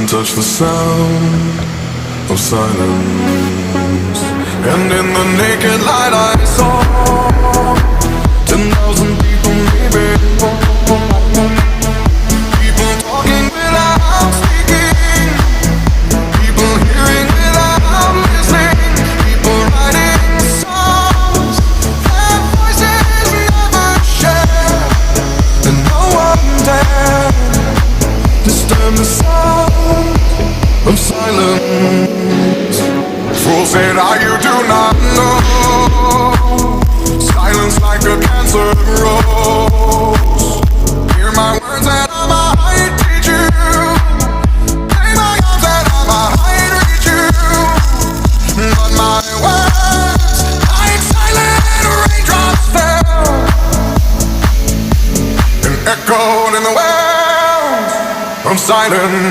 touch the sound of silence, and in the naked light I saw 10,000 people, maybe people talking without speaking, people hearing without listening, people writing songs their voices never share, and no one dared disturb the sound of silence. Fools said, you do not know. Silence like a cancer grows. Hear my words and I might teach you. Lay my arms and I might reach you. But my words, like silent raindrops fell and echoed in the wells of silence.